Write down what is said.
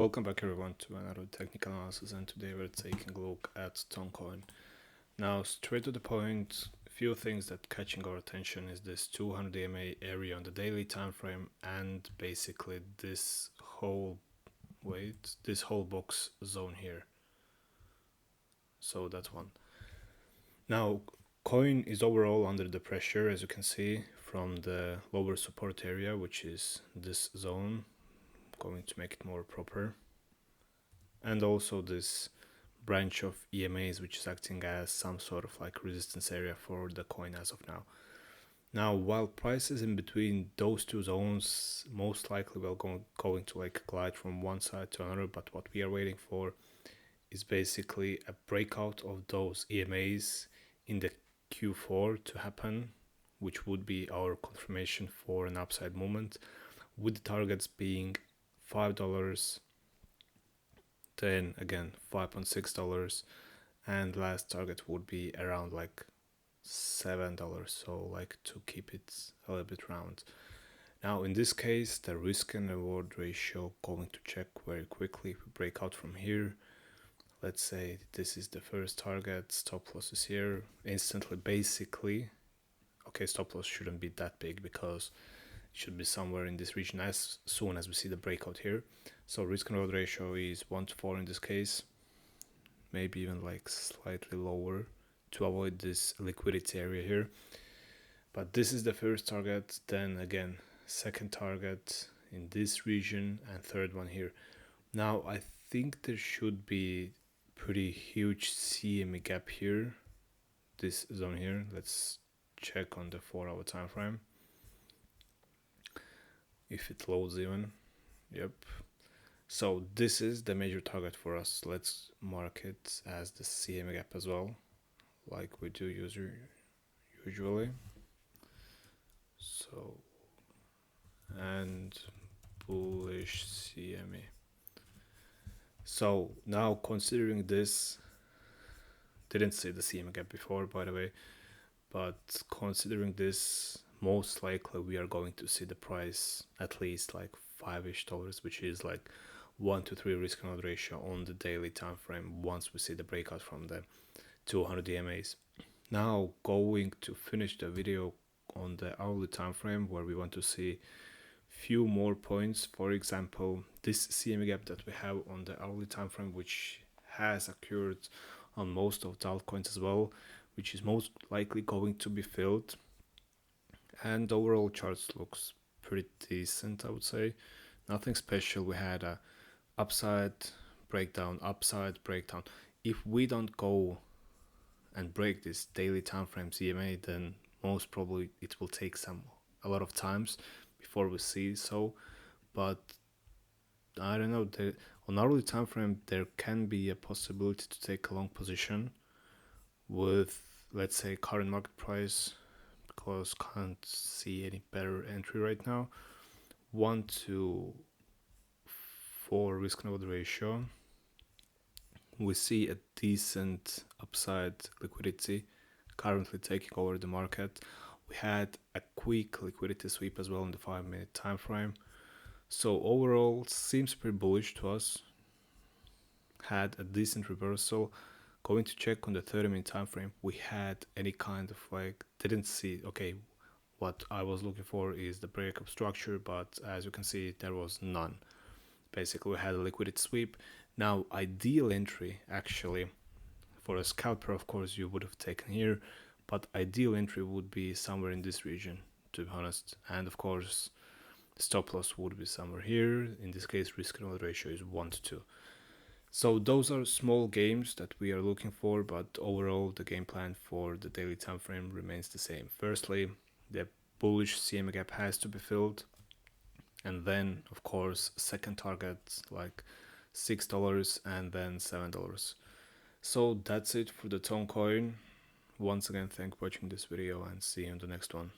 Welcome back everyone to another technical analysis, and today we're taking a look at Toncoin. Now straight to the point, a few things that catching our attention is this 200 EMA area on the daily time frame and basically this whole box zone here. So that's one. Now coin is overall under the pressure, as you can see from the lower support area, which is this zone. Going to make it more proper, and also this branch of EMAs, which is acting as some sort of like resistance area for the coin as of now. Now, while prices in between those two zones most likely will going to like glide from one side to another, but what we are waiting for is basically a breakout of those EMAs in the Q4 to happen, which would be our confirmation for an upside movement, with the targets being $5, then again $5.6, and last target would be around like $7, so like to keep it a little bit round. Now in this case, the risk and reward ratio going to check very quickly. If we break out from here, let's say this is the first target, stop loss is here instantly. Basically, okay, stop loss shouldn't be that big because it should be somewhere in this region as soon as we see the breakout here. So risk and reward ratio is 1 to 4 in this case, maybe even like slightly lower to avoid this liquidity area here. But this is the first target, then again second target in this region, and third one here. Now I think there should be pretty huge CME gap here, this zone here. Let's check on the 4-hour time frame if it loads even. Yep. So this is the major target for us. Let's mark it as the CME gap as well, like we do usually. So, and bullish CME. So now considering this, didn't see the CME gap before, by the way, but considering this, most likely we are going to see the price at least like $5-ish, which is like 1 to 3 risk and reward ratio on the daily time frame once we see the breakout from the 200 EMAs. Now going to finish the video on the hourly time frame, where we want to see few more points. For example, this CME gap that we have on the hourly time frame, which has occurred on most of the altcoins as well, which is most likely going to be filled, and overall charts looks pretty decent, I would say. Nothing special. We had a upside breakdown. If we don't go and break this daily time frame CMA, then most probably it will take a lot of times before we see so. But I don't know, on hourly time frame there can be a possibility to take a long position with, let's say, current market price, because can't see any better entry right now. 1 to 4 risk and reward ratio. We see a decent upside liquidity currently taking over the market. We had a quick liquidity sweep as well in the 5-minute time frame. So overall seems pretty bullish to us. Had a decent reversal. Going to check on the 30-minute time frame, we had any kind of like, didn't see, okay, what I was looking for is the breakup structure, but as you can see there was none. Basically we had a liquidity sweep. Now ideal entry, actually for a scalper, of course you would have taken here, but ideal entry would be somewhere in this region, to be honest. And of course the stop loss would be somewhere here. In this case risk and reward ratio is 1 to 2. So those are small games that we are looking for, but overall the game plan for the daily time frame remains the same. Firstly, the bullish CME gap has to be filled, and then of course second target like $6 and then $7. So that's it for the Toncoin. Once again, thank you for watching this video, and see you in the next one.